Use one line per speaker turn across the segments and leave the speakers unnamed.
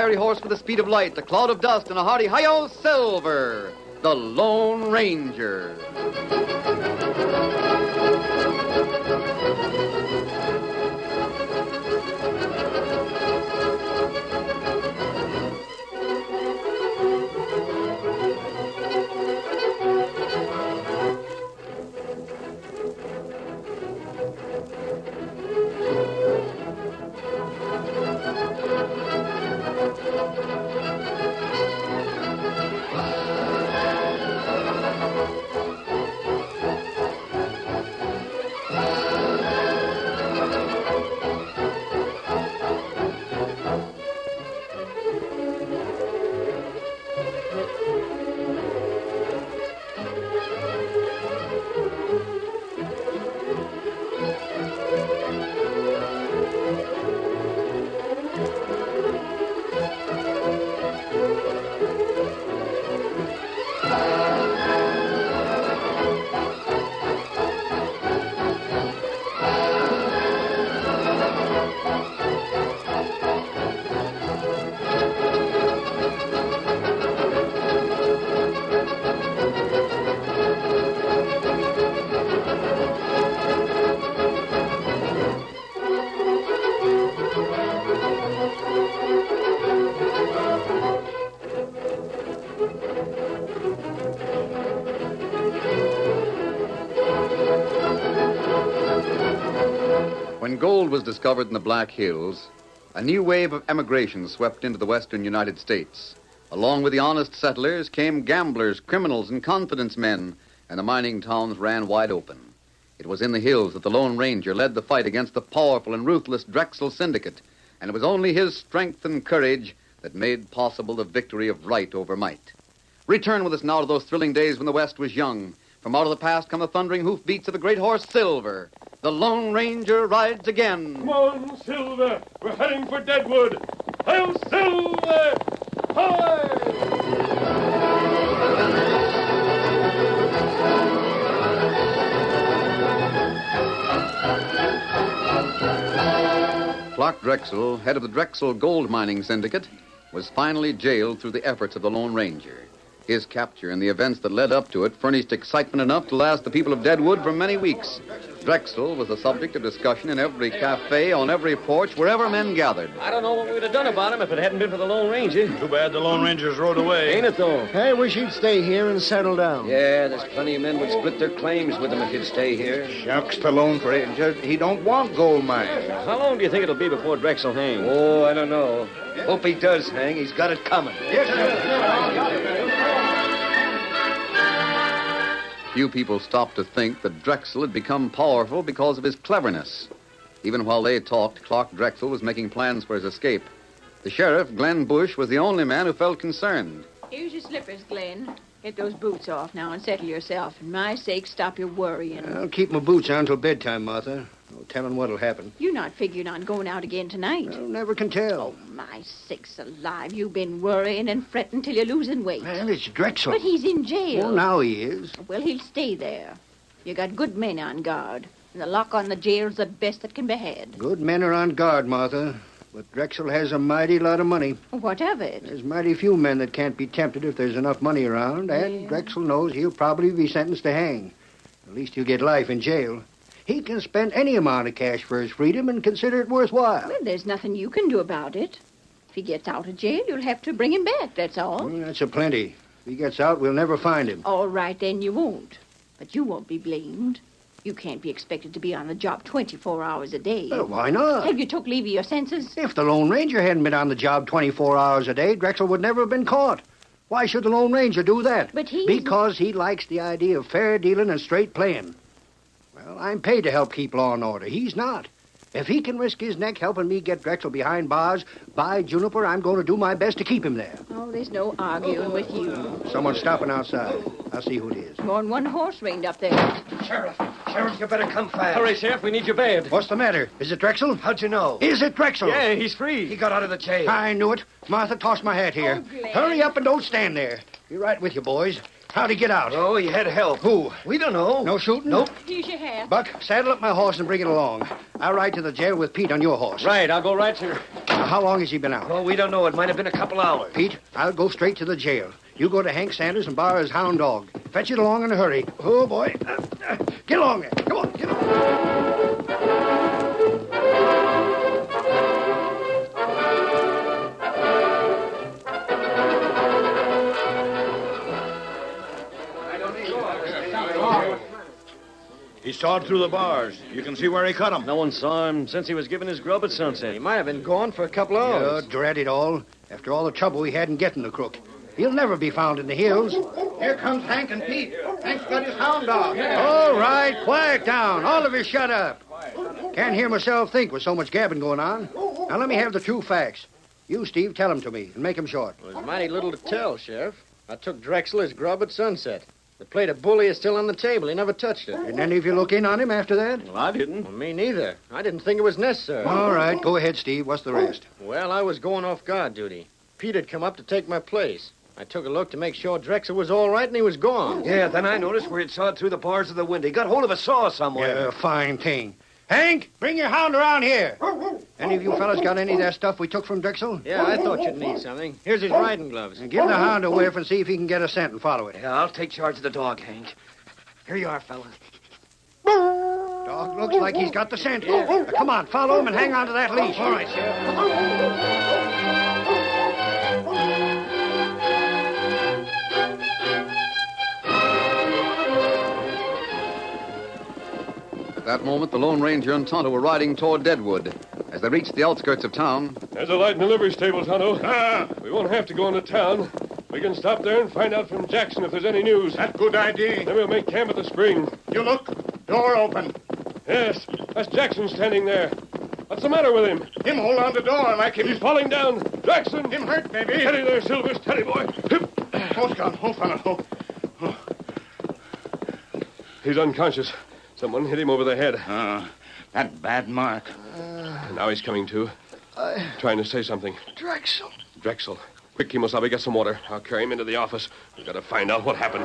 fiery horse with the speed of light, a cloud of dust, and a hearty hi-yo Silver, the Lone Ranger. When gold was discovered in the Black Hills, a new wave of emigration swept into the western United States. Along with the honest settlers came gamblers, criminals, and confidence men, and the mining towns ran wide open. It was in the hills that the Lone Ranger led the fight against the powerful and ruthless Drexel syndicate, and it was only his strength and courage that made possible the victory of right over might. Return with us now to those thrilling days when the West was young. From out of the past come the thundering hoofbeats of the great horse Silver. The Lone Ranger rides again.
Come on, Silver. We're heading for Deadwood. Hail, Silver! Hi!
Clark Drexel, head of the Drexel gold mining syndicate, was finally jailed through the efforts of the Lone Ranger. His capture and the events that led up to it furnished excitement enough to last the people of Deadwood for many weeks. Drexel was the subject of discussion in every cafe, on every porch, wherever men gathered.
I don't know what we'd have done about him if it hadn't been for the Lone Ranger.
Too bad the Lone Ranger's rode away.
Ain't it, though?
I wish he'd stay here and settle down.
Yeah, there's plenty of men would split their claims with him if he'd stay here.
Shucks, the Lone Ranger. He don't want gold mines.
How long do you think it'll be before Drexel hangs?
Oh, I don't know. Hope he does hang. He's got it coming. Yes, sir.
Few people stopped to think that Drexel had become powerful because of his cleverness. Even while they talked, Clark Drexel was making plans for his escape. The sheriff, Glenn Bush, was the only man who felt concerned.
Here's your slippers, Glenn. Get those boots off now and settle yourself. For my sake, stop your worrying.
I'll keep my boots on till bedtime, Martha. No telling what'll happen.
You're not figuring on going out again tonight.
Well, never can tell.
Oh, my sakes alive. You've been worrying and fretting till you're losing weight.
Well, it's Drexel.
But he's in jail.
Well, now he is.
Well, he'll stay there. You got good men on guard. And the lock on the jail's the best that can be had.
Good men are on guard, Martha. But Drexel has a mighty lot of money.
What of it?
There's mighty few men that can't be tempted if there's enough money around. And Drexel knows he'll probably be sentenced to hang. At least he'll get life in jail. He can spend any amount of cash for his freedom and consider it worthwhile.
Well, there's nothing you can do about it. If he gets out of jail, you'll have to bring him back, that's all.
Well, that's a plenty. If he gets out, we'll never find him.
All right, then you won't. But you won't be blamed. You can't be expected to be on the job 24 hours a day.
Well, why not?
Have you took leave of your senses?
If the Lone Ranger hadn't been on the job 24 hours a day, Drexel would never have been caught. Why should the Lone Ranger do that?
But he...
Because he likes the idea of fair dealing and straight playing. Well, I'm paid to help keep law and order. He's not. If he can risk his neck helping me get Drexel behind bars, by Juniper, I'm going to do my best to keep him there.
Oh, there's no arguing with you.
Someone's stopping outside. I'll see who it is.
More than one horse reined up there.
Sheriff, you better come fast.
Hurry, Sheriff, we need you bad.
What's the matter? Is it Drexel?
How'd you know?
Is it Drexel?
Yeah, he's free.
He got out of the jail.
I knew it. Martha, toss my hat here.
Oh, Glenn.
Hurry up and don't stand there. Be right with you, boys. How'd he get out?
Oh, he had help.
Who?
We don't know.
No shooting?
Nope.
Here's your hat.
Buck, saddle up my horse and bring it along. I'll ride to the jail with Pete on your horse.
Right, I'll go right, sir.
Now, how long has he been out?
Oh, we don't know. It might have been a couple hours.
Pete, I'll go straight to the jail. You go to Hank Sanders and borrow his hound dog. Fetch it along in a hurry. Oh, boy. Get along there. Come on, get along.
He sawed through the bars. You can see where he cut him.
No one saw him since he was giving his grub at sunset.
He might have been gone for a couple of hours.
Oh, dread it all. After all the trouble we had in getting the crook. He'll never be found in the hills.
Here comes Hank and Pete. Hank's got his hound dog.
All right, quiet down. All of you shut up. Can't hear myself think with so much gabbing going on. Now let me have the true facts. You, Steve, tell them to me and make them short.
Well, there's mighty little to tell, Sheriff. I took Drexel his grub at sunset. The plate of bully is still on the table. He never touched it.
Didn't any of you look in on him after that?
Well, I didn't.
Well, me neither. I didn't think it was necessary.
All right, go ahead, Steve. What's the rest?
Well, I was going off guard duty. Pete had come up to take my place. I took a look to make sure Drexel was all right, and he was gone.
Yeah, then I noticed where he'd sawed through the bars of the window. He got hold of a saw somewhere.
Yeah, fine thing. Hank, bring your hound around here. Any of you fellas got any of that stuff we took from Drexel?
Yeah, I thought you'd need something. Here's his riding gloves.
And give the hound a whiff and see if he can get a scent and follow it.
Yeah, I'll take charge of the dog, Hank. Here you are, fella.
Dog looks like he's got the scent. Now, come on, follow him and hang on to that leash.
All right, Sheriff.
At that moment, the Lone Ranger and Tonto were riding toward Deadwood. As they reached the outskirts of town,
There's a light in the livery stable, Tonto. We won't have to go into town. We can stop there and find out from Jackson if there's any news.
That's good idea.
Then we'll make camp at the spring.
You look. Door open.
Yes, that's Jackson standing there. What's the matter with him?
Him hold on the door like
He's
him.
falling down. Jackson!
Him hurt, maybe.
Steady there, Silver. Steady, boy.
Oh, Scott. Oh, fella. Oh.
He's unconscious. Someone hit him over the head.
That bad mark.
Now he's coming to. Trying to say something.
Drexel.
Drexel. Quick, Kimosabe, get some water. I'll carry him into the office. We've got to find out what happened.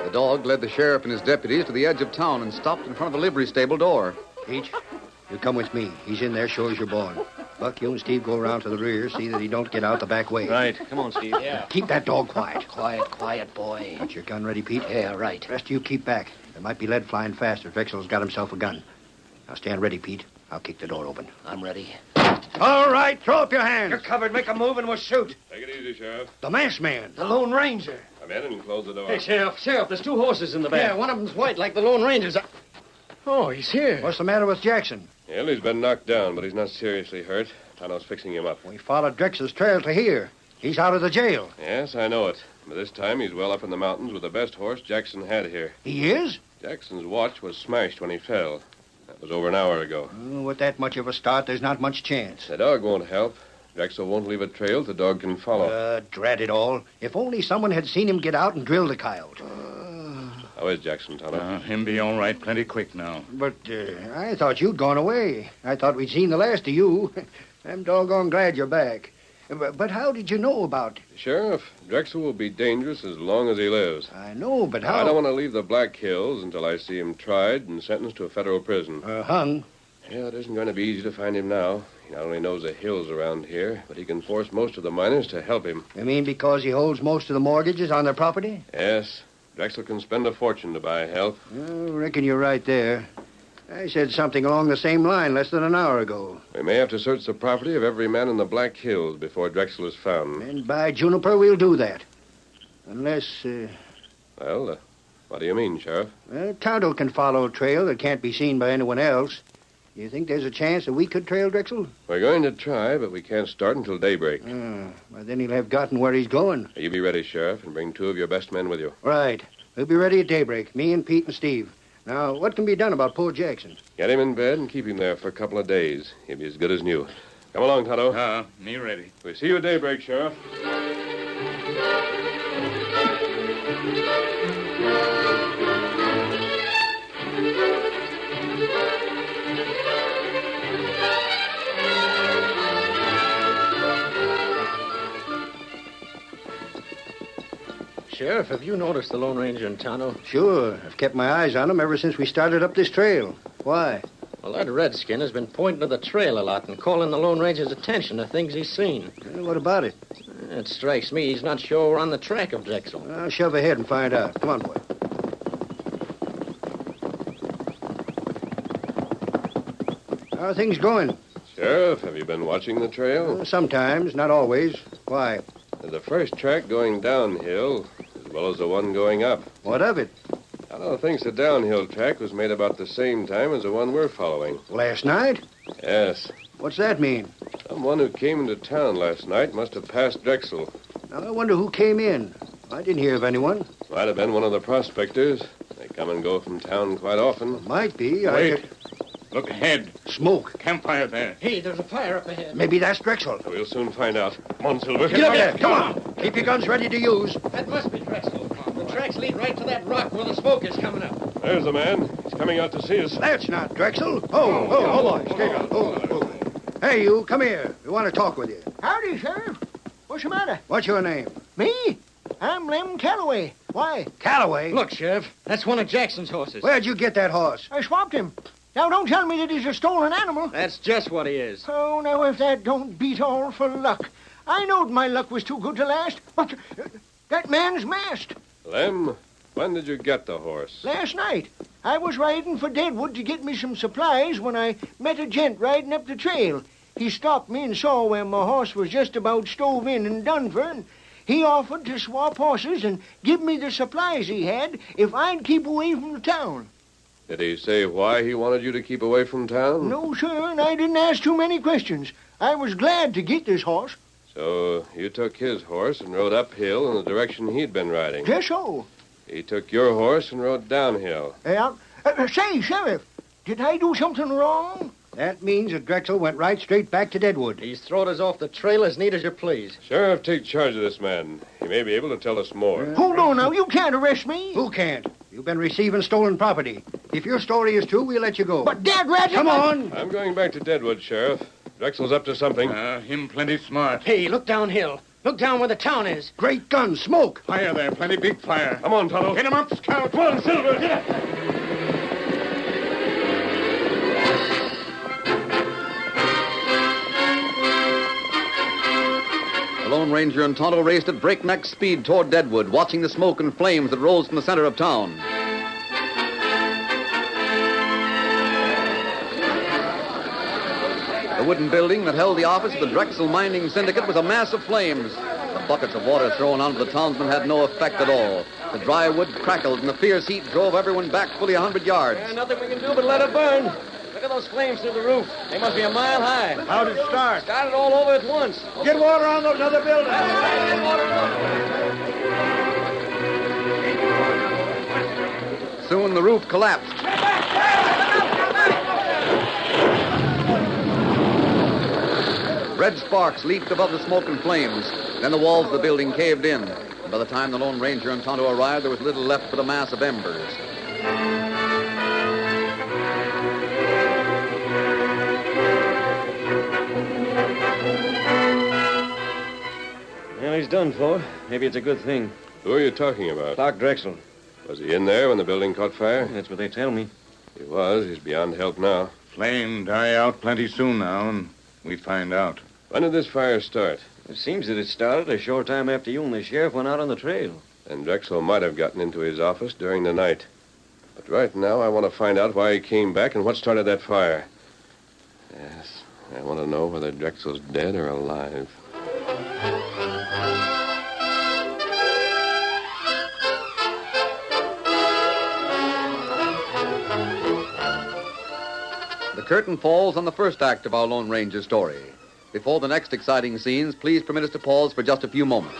the dog led the sheriff and his deputies to the edge of town and stopped in front of the livery stable door.
Pete, you come with me. He's in there, sure as you're born. Buck, you and Steve go around to the rear, see that he don't get out the back way.
Right. Come on, Steve. Yeah.
Keep that dog quiet.
Quiet, boy.
Got your gun ready, Pete?
Yeah, right.
Rest of you keep back. There might be lead flying fast if Drexel's got himself a gun. Now stand ready, Pete. I'll kick the door open.
I'm ready.
All right, throw up your hands.
You're covered. Make a move and we'll shoot.
Take it easy, Sheriff.
The masked man.
The Lone Ranger.
Come in and close the door.
Hey, Sheriff, there's two horses in the back.
Yeah, one of them's white like the Lone Ranger's. Oh, he's here.
What's the matter with Jackson?
Well, he's been knocked down, but he's not seriously hurt. Tonto's fixing him up.
We followed Drexel's trail to here. He's out of the jail.
Yes, I know it. But this time he's well up in the mountains with the best horse Jackson had here.
He is?
Jackson's watch was smashed when he fell. That was over an hour ago.
Oh, with that much of a start, there's not much chance.
The dog won't help. Drexel won't leave a trail the dog can follow.
Drat it all. If only someone had seen him get out and drill the coyote.
How is Jackson, Tonto?
Him be all right plenty quick now.
But I thought you'd gone away. I thought we'd seen the last of you. I'm doggone glad you're back. But how did you know about...
Sheriff, Drexel will be dangerous as long as he lives.
I know, but how...
I don't want to leave the Black Hills until I see him tried and sentenced to a federal prison.
Hung.
Yeah, it isn't going to be easy to find him now. He not only knows the hills around here, but he can force most of the miners to help him.
You mean because he holds most of the mortgages on their property?
Yes. Drexel can spend a fortune to buy help.
I reckon you're right there. I said something along the same line less than an hour ago.
We may have to search the property of every man in the Black Hills before Drexel is found.
And by Juniper, we'll do that. Unless,
Well, what do you mean, Sheriff?
Tonto can follow a trail that can't be seen by anyone else. You think there's a chance that we could trail Drexel?
We're going to try, but we can't start until daybreak.
Well, then he'll have gotten where he's going.
You be ready, Sheriff, and bring two of your best men with you.
Right. We'll be ready at daybreak, me and Pete and Steve. Now, what can be done about poor Jackson?
Get him in bed and keep him there for a couple of days. He'll be as good as new. Come along, Tonto.
Me ready.
We see you at daybreak, Sheriff.
Sheriff, have you noticed the Lone Ranger and Tonto?
Sure. I've kept my eyes on him ever since we started up this trail. Why?
Well, that redskin has been pointing to the trail a lot and calling the Lone Ranger's attention to things he's seen.
What about it?
It strikes me he's not sure we're on the track of Drexel.
I'll shove ahead and find out. Come on, boy. How are things going?
Sheriff, have you been watching the trail?
Sometimes, not always. Why?
There's the first track going downhill, as well as the one going up.
What of it?
Tonto thinks the downhill track was made about the same time as the one we're following.
Last night?
Yes.
What's that mean?
Someone who came into town last night must have passed Drexel.
Now, I wonder who came in. I didn't hear of anyone.
Might have been one of the prospectors. They come and go from town quite often.
Might be.
Wait. Look ahead.
Smoke.
Campfire there.
Hey, there's a fire up ahead.
Maybe that's Drexel.
We'll soon find out. Come on, Silver.
Get up there. Come on. Keep your guns ready to use.
That must be Drexel. The tracks lead right to that rock where the smoke is coming up.
There's the man. He's coming out to see us.
That's not Drexel. Oh, boy. Stay down. Oh. Hey, you. Come here. We want to talk with you.
Howdy, Sheriff. What's the matter?
What's your name?
Me? I'm Lem Calloway. Why?
Calloway.
Look, Sheriff, that's one of Jackson's horses.
Where'd you get that horse?
I swapped him. Now, don't tell me that he's a stolen animal.
That's just what he is.
Oh, now, if that don't beat all for luck. I knowed my luck was too good to last, but that man's masked.
Lem, when did you get the horse?
Last night, I was riding for Deadwood to get me some supplies when I met a gent riding up the trail. He stopped me and saw where my horse was just about stove in and done for, and he offered to swap horses and give me the supplies he had if I'd keep away from the town.
Did he say why he wanted you to keep away from town?
No, sir, and I didn't ask too many questions. I was glad to get this horse.
So you took his horse and rode uphill in the direction he'd been riding.
Just so.
He took your horse and rode downhill.
Yeah. Say, Sheriff, did I do something wrong?
That means that Drexel went right straight back to Deadwood.
He's throwed us off the trail as neat as you please.
Sheriff, take charge of this man. He may be able to tell us more.
Hold on now, you can't arrest me.
Who can't? You've been receiving stolen property. If your story is true, we'll let you go.
But Dad Rat...
Come on.
I'm going back to Deadwood, Sheriff. Drexel's up to something.
Him plenty smart.
Hey, look downhill. Look down where the town is.
Great gun, smoke.
Fire there, plenty big fire.
Come on, Tonto.
Hit him up, Scout.
Come on, Silver. Get up.
The Lone Ranger and Tonto raced at breakneck speed toward Deadwood, watching the smoke and flames that rose from the center of town. The wooden building that held the office of the Drexel Mining Syndicate was a mass of flames. The buckets of water thrown onto the townsmen had no effect at all. The dry wood crackled, and the fierce heat drove everyone back fully 100 yards.
Nothing we can do but let it burn. Look at those flames through the roof. They must be a mile high.
How'd it start?
Started all over at once.
Get water on those other buildings.
Soon the roof collapsed. Red sparks leaped above the smoke and flames. Then the walls of the building caved in. And by the time the Lone Ranger and Tonto arrived, there was little left but a mass of embers.
Well, he's done for. Maybe it's a good thing.
Who are you talking about?
Clark Drexel.
Was he in there when the building caught fire?
That's what they tell me.
He was. He's beyond help now.
Flame die out plenty soon now, and we'd find out.
When did this fire start?
It seems that it started a short time after you and the sheriff went out on the trail.
And Drexel might have gotten into his office during the night. But right now, I want to find out why he came back and what started that fire. Yes, I want to know whether Drexel's dead or alive.
The curtain falls on the first act of our Lone Ranger story. Before the next exciting scenes, please permit us to pause for just a few moments.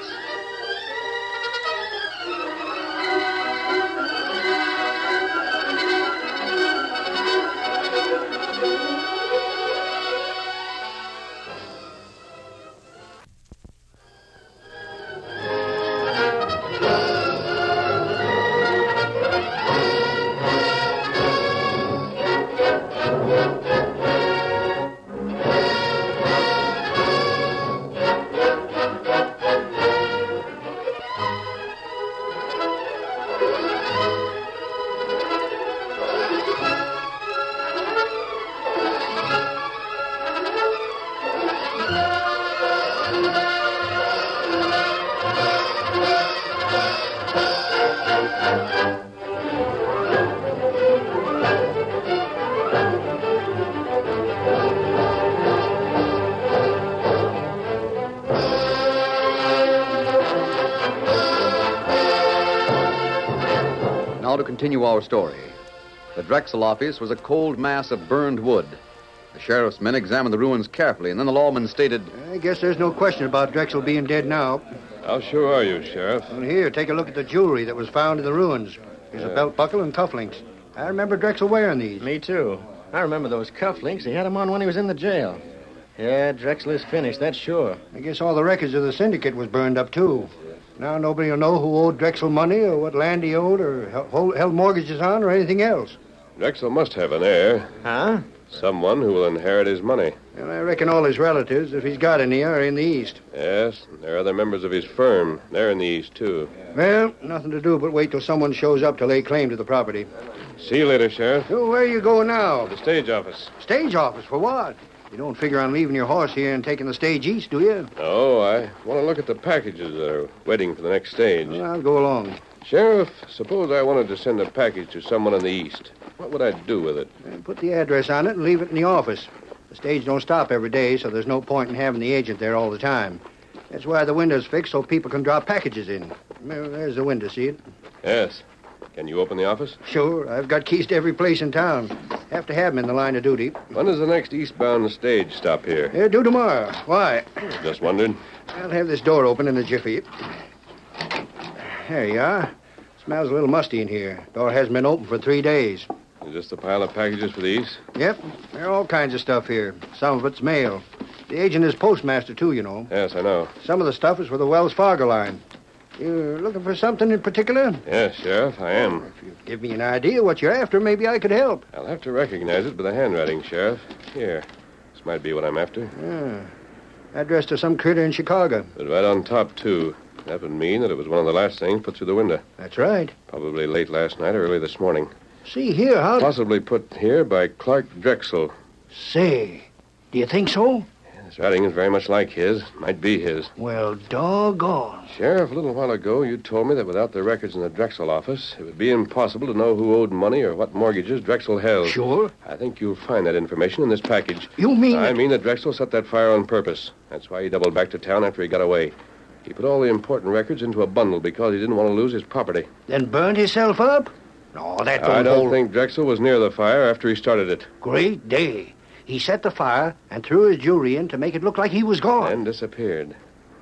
Now to continue our story. The Drexel office was a cold mass of burned wood. The sheriff's men examined the ruins carefully, and then the lawman stated,
I guess there's no question about Drexel being dead now.
How sure are you, Sheriff?
Well, here, take a look at the jewelry that was found in the ruins. Here's a belt buckle and cufflinks. I remember Drexel wearing these.
Me too. I remember those cufflinks. He had them on when he was in the jail. Yeah, Drexel is finished, that's sure.
I guess all the records of the syndicate was burned up, too. Now nobody will know who owed Drexel money or what land he owed or held mortgages on or anything else.
Drexel must have an heir.
Huh?
Someone who will inherit his money.
And I reckon all his relatives, if he's got any, are in the East.
Yes, there are other members of his firm. They're in the East, too.
Well, nothing to do but wait till someone shows up to lay claim to the property.
See you later, Sheriff.
So where are you going now?
The stage office.
Stage office? For what? You don't figure on leaving your horse here and taking the stage east, do you?
No, I want to look at the packages that are waiting for the next stage.
Well, I'll go along.
Sheriff, suppose I wanted to send a package to someone in the East. What would I do with it?
Put the address on it and leave it in the office. The stage don't stop every day, so there's no point in having the agent there all the time. That's why the window's fixed so people can drop packages in. Well, there's the window, see it?
Yes. Can you open the office?
Sure. I've got keys to every place in town. Have to have them in the line of duty.
When does the next eastbound stage stop here?
They're due tomorrow. Why?
Just wondered.
I'll have this door open in a jiffy. There you are. Smells a little musty in here. Door hasn't been open for 3 days.
Is this the pile of packages for the East?
Yep. There are all kinds of stuff here. Some of it's mail. The agent is postmaster, too, you know.
Yes, I know.
Some of the stuff is for the Wells Fargo line. You're looking for something in particular?
Yes, Sheriff, I am.
If you give me an idea what you're after, maybe I could help.
I'll have to recognize it by the handwriting, Sheriff. Here. This might be what I'm after.
Addressed to some critter in Chicago.
But right on top, too. That would mean that it was one of the last things put through the window.
That's right.
Probably late last night or early this morning.
See here, how...
Possibly put here by Clark Drexel.
Say, do you think so?
His writing is very much like his. Might be his.
Well, doggone.
Sheriff, a little while ago, you told me that without the records in the Drexel office, it would be impossible to know who owed money or what mortgages Drexel held.
Sure.
I think you'll find that information in this package.
You mean...
I mean that Drexel set that fire on purpose. That's why he doubled back to town after he got away. He put all the important records into a bundle because he didn't want to lose his property.
Then burned himself up? No, that don't
I don't
hold.
think Drexel was near the fire after he started it.
Great day. He set the fire and threw his jewelry in to make it look like he was gone.
And disappeared.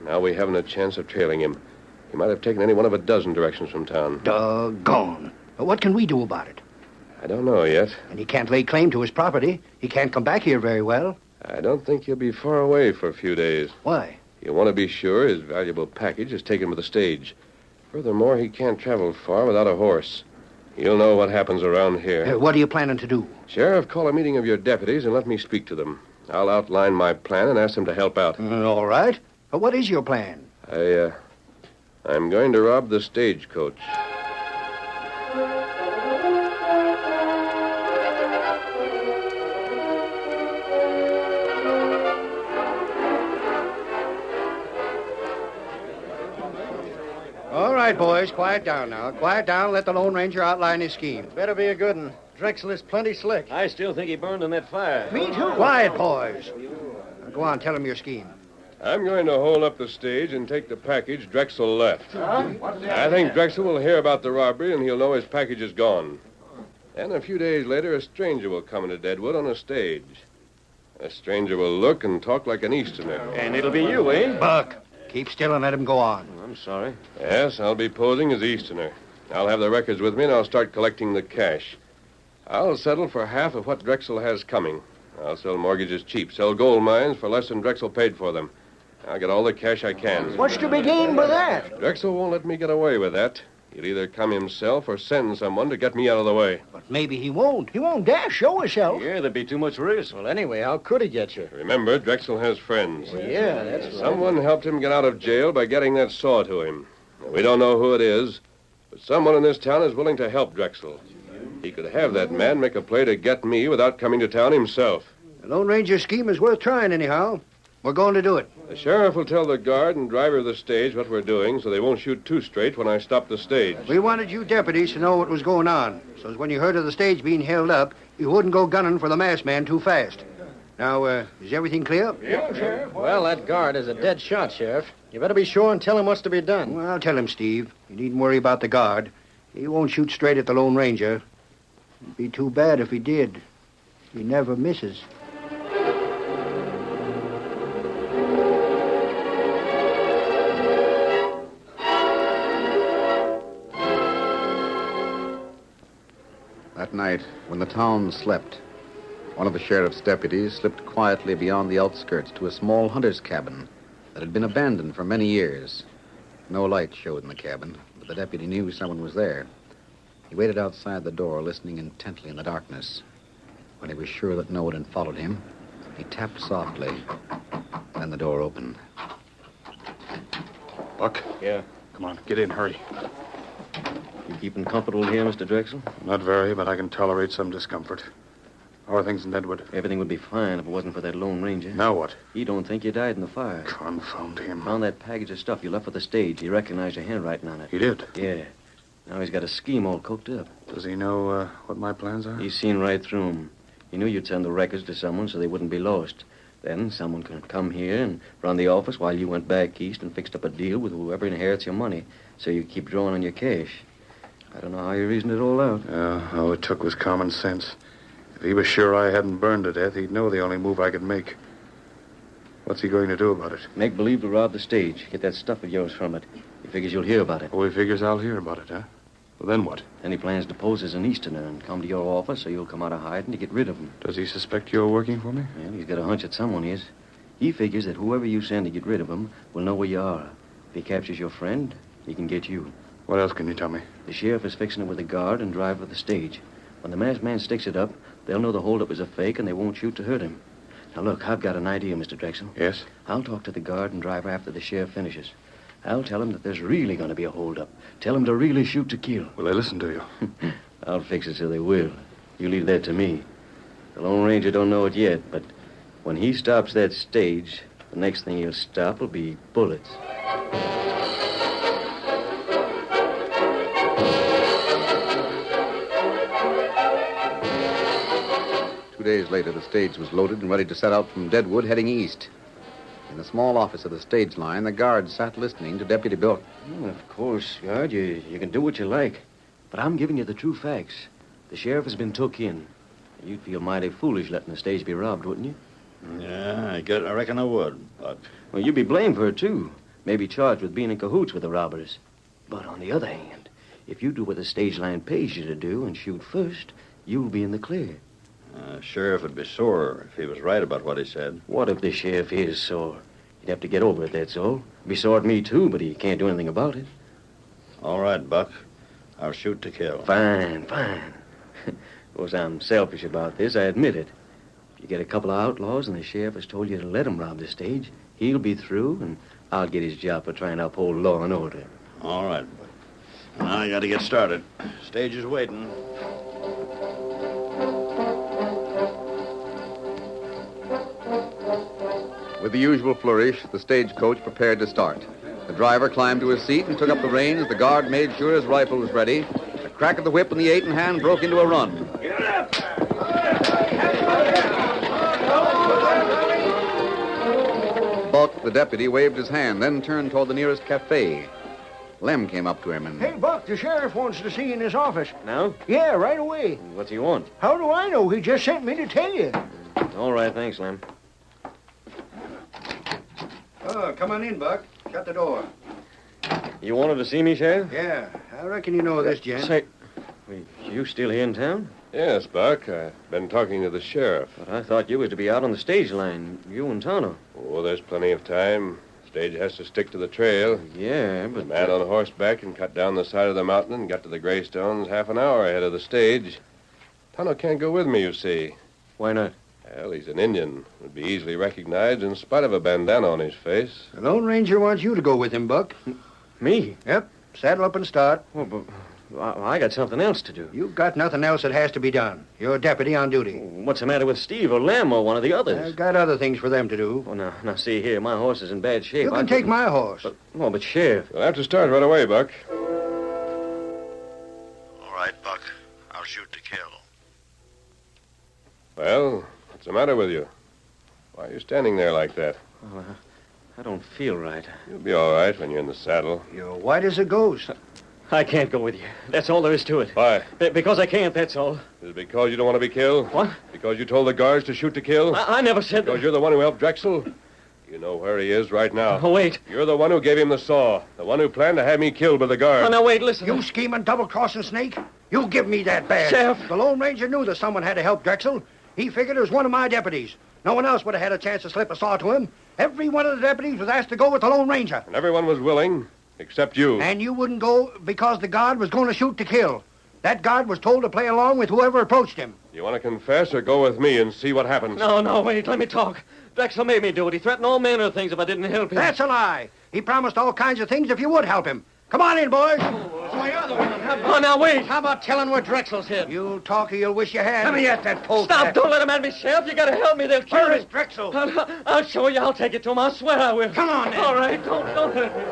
Now we haven't a chance of trailing him. He might have taken any one of a dozen directions from town.
Doggone. But what can we do about it?
I don't know yet.
And he can't lay claim to his property. He can't come back here very well.
I don't think he'll be far away for a few days.
Why?
You'll want to be sure his valuable package is taken with the stage. Furthermore, he can't travel far without a horse. You'll know what happens around here.
What are you planning to do?
Sheriff, call a meeting of your deputies and let me speak to them. I'll outline my plan and ask them to help out.
All right. But what is your plan?
I'm going to rob the stagecoach.
All right, boys, quiet down now. Quiet down. Let the Lone Ranger outline his scheme.
Better be a good one. Drexel is plenty slick.
I still think he burned in that fire.
Me too.
Quiet, boys. Now, go on, tell him your scheme.
I'm going to hold up the stage and take the package Drexel left. I think Drexel will hear about the robbery and he'll know his package is gone. Then a few days later, a stranger will come into Deadwood on a stage. A stranger will look and talk like an Easterner.
And it'll be you, eh?
Buck, keep still and let him go on.
I'm sorry.
Yes, I'll be posing as Easterner. I'll have the records with me and I'll start collecting the cash. I'll settle for half of what Drexel has coming. I'll sell mortgages cheap, sell gold mines for less than Drexel paid for them. I'll get all the cash I can.
What's to be gained by that?
Drexel won't let me get away with that. He'll either come himself or send someone to get me out of the way.
But maybe he won't.
He won't dare show himself.
Yeah, there'd be too much risk.
Well, anyway, how could he get you?
Remember, Drexel has friends.
Yeah, that's right.
Someone helped him get out of jail by getting that saw to him. We don't know who it is, but someone in this town is willing to help Drexel. He could have that man make a play to get me without coming to town himself.
The Lone Ranger scheme is worth trying anyhow. We're going to do it.
The sheriff will tell the guard and driver of the stage what we're doing so they won't shoot too straight when I stop the stage.
We wanted you deputies to know what was going on, so as when you heard of the stage being held up, you wouldn't go gunning for the masked man too fast. Now, is everything clear?
Yeah, Sheriff.
Well, that guard is a dead shot, Sheriff. You better be sure and tell him what's to be done.
Well, I'll tell him, Steve. You needn't worry about the guard. He won't shoot straight at the Lone Ranger. It'd be too bad if he did. He never misses.
That night, when the town slept, one of the sheriff's deputies slipped quietly beyond the outskirts to a small hunter's cabin that had been abandoned for many years. No light showed in the cabin, but the deputy knew someone was there. He waited outside the door, listening intently in the darkness. When he was sure that no one had followed him, he tapped softly. Then the door opened.
Buck?
Yeah?
Come on, get in, hurry.
You keeping comfortable here, Mr. Drexel?
Not very, but I can tolerate some discomfort. How are things in Deadwood?
Everything would be fine if it wasn't for that Lone Ranger.
Now what?
He don't think you died in the fire.
Confound him.
Found that package of stuff you left for the stage. He recognized your handwriting on it.
He did?
Yeah. Now he's got a scheme all cooked up.
Does he know what my plans are?
He's seen right through 'em. He knew you'd send the records to someone so they wouldn't be lost. Then someone could come here and run the office while you went back east and fixed up a deal with whoever inherits your money so you keep drawing on your cash. I don't know how you reasoned it all out.
All it took was common sense. If he was sure I hadn't burned to death, he'd know the only move I could make. What's he going to do about it?
Make believe to rob the stage. Get that stuff of yours from it. He figures you'll hear about it.
Oh, he figures I'll hear about it, huh? Well, then what?
Then he plans to pose as an Easterner and come to your office so you'll come out of hiding to get rid of him.
Does he suspect you're working for me?
Well, he's got a hunch that someone is. He figures that whoever you send to get rid of him will know where you are. If he captures your friend, he can get you.
What else can you tell me?
The sheriff is fixing it with a guard and driver of the stage. When the masked man sticks it up, they'll know the holdup is a fake and they won't shoot to hurt him. Now, look, I've got an idea, Mr. Drexel.
Yes?
I'll talk to the guard and driver after the sheriff finishes. I'll tell him that there's really going to be a holdup. Tell him to really shoot to kill.
Will they listen to you?
I'll fix it so they will. You leave that to me. The Lone Ranger don't know it yet, but when he stops that stage, the next thing he'll stop will be bullets.
2 days later, the stage was loaded and ready to set out from Deadwood, heading east. In the small office of the stage line, the guard sat listening to Deputy Bilk.
Well, of course, guard, you can do what you like. But I'm giving you the true facts. The sheriff has been took in. You'd feel mighty foolish letting the stage be robbed, wouldn't you?
Yeah, I reckon I would, but...
Well, you'd be blamed for it, too. Maybe charged with being in cahoots with the robbers. But on the other hand, if you do what the stage line pays you to do and shoot first, you'll be in the clear.
Sheriff would be sore if he was right about what he said.
What if the sheriff is sore? He'd have to get over it, that's all. Be sore at me, too, but he can't do anything about it.
All right, Buck. I'll shoot to kill.
Fine. Of course, I'm selfish about this, I admit it. If you get a couple of outlaws and the sheriff has told you to let him rob the stage, he'll be through, and I'll get his job for trying to uphold law and order.
All right, Buck. Now I got to get started. Stage is waiting.
With the usual flourish, the stagecoach prepared to start. The driver climbed to his seat and took up the reins. The guard made sure his rifle was ready. The crack of the whip and the 8-in-hand broke into a run. Buck, the deputy, waved his hand, then turned toward the nearest cafe. Lem came up to him and...
Hey, Buck, the sheriff wants to see you in his office.
Now?
Yeah, right away.
What's he want?
How do I know? He just sent me to tell you.
All right, thanks, Lem.
Oh, come on in, Buck. Shut the door.
You wanted to see me, Sheriff?
Yeah, I reckon you know this, gent.
Say, you still here in town?
Yes, Buck. I've been talking to the sheriff.
But I thought you was to be out on the stage line, you and Tonto.
Oh, there's plenty of time. Stage has to stick to the trail.
Yeah, but...
The man on horseback can cut down the side of the mountain and got to the Greystones half an hour ahead of the stage. Tonto can't go with me, you see.
Why not?
Well, he's an Indian. Would be easily recognized in spite of a bandana on his face.
The Lone Ranger wants you to go with him, Buck.
Me?
Yep. Saddle up and start.
Well, but I got something else to do.
You've got nothing else that has to be done. You're a deputy on duty.
What's the matter with Steve or Lem or one of the others?
I've got other things for them to do.
Well, now, see here. My horse is in bad shape.
You can take my horse.
But Sheriff...
You'll have to start right away, Buck.
All right, Buck. I'll shoot to kill.
Well, what's the matter with you? Why are you standing there like that?
Well, I don't feel right.
You'll be all right when you're in the saddle.
You're white as a ghost.
I can't go with you. That's all there is to it.
Why?
Because I can't, that's all.
Is it because you don't want to be killed?
What?
Because you told the guards to shoot to kill?
I never said
Because
that.
you're the one who helped Drexel? You know where he is right now.
Oh, wait.
You're the one who gave him the saw. The one who planned to have me killed by the guards.
Oh, now, wait, listen.
You scheming, double-crossing snake. You give me that badge.
Sheriff.
The Lone Ranger knew that someone had to help Drexel. He figured it was one of my deputies. No one else would have had a chance to slip a saw to him. Every one of the deputies was asked to go with the Lone Ranger.
And everyone was willing, except you.
And you wouldn't go because the guard was going to shoot to kill. That guard was told to play along with whoever approached him.
You want to confess or go with me and see what happens?
No, wait, let me talk. Drexel made me do it. He threatened all manner of things if I didn't help him.
That's a lie. He promised all kinds of things if you would help him. Come on in, boys.
Oh, now, wait.
How about telling where Drexel's hid?
You'll talk or you'll wish you had.
Let me at that pole.
Stop, don't let him at me, Sheriff. You gotta help me. They'll kill
Where
me.
is Drexel?
I'll show you. I'll take it to him. I swear I will.
Come on, then.
All right, don't hurt me.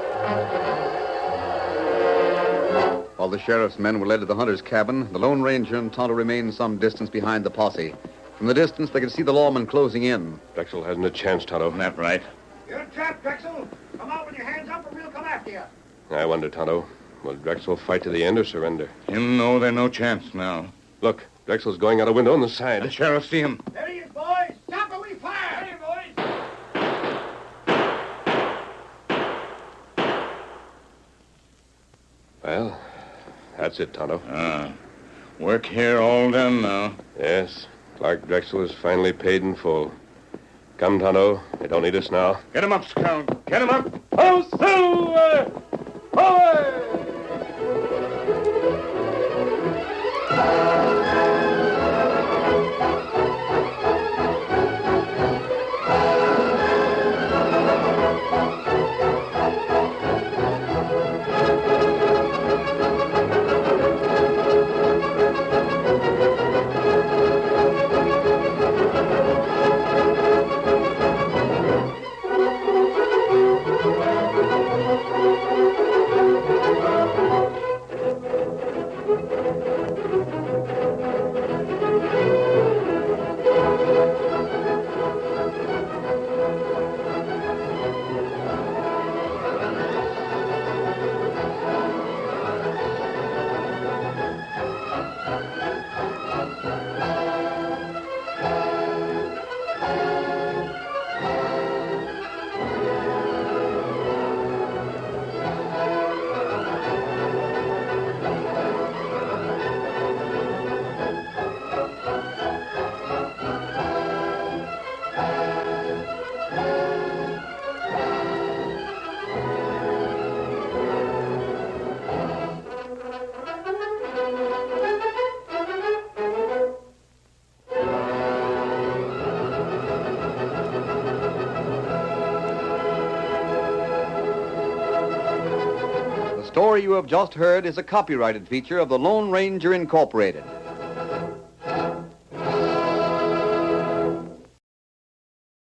While the sheriff's men were led to the hunter's cabin, the Lone Ranger and Tonto remained some distance behind the posse. From the distance, they could see the lawmen closing in.
Drexel hasn't a chance, Tonto.
That right?
You're trapped, Drexel. Come out with your hands up or we'll come after you.
I wonder, Tonto, will Drexel fight to the end or surrender?
Him know there's no chance now.
Look, Drexel's going out a window on the side.
The sheriff see him.
There he is, boys. Stop or we fire. Ready, boys.
Well, that's it, Tonto.
Work here all done now.
Yes, Clark Drexel is finally paid in full. Come, Tonto. They don't need us now.
Get him up, Scout. Get him up. Oh, Silver! Away!
The story you have just heard is a copyrighted feature of the Lone Ranger Incorporated.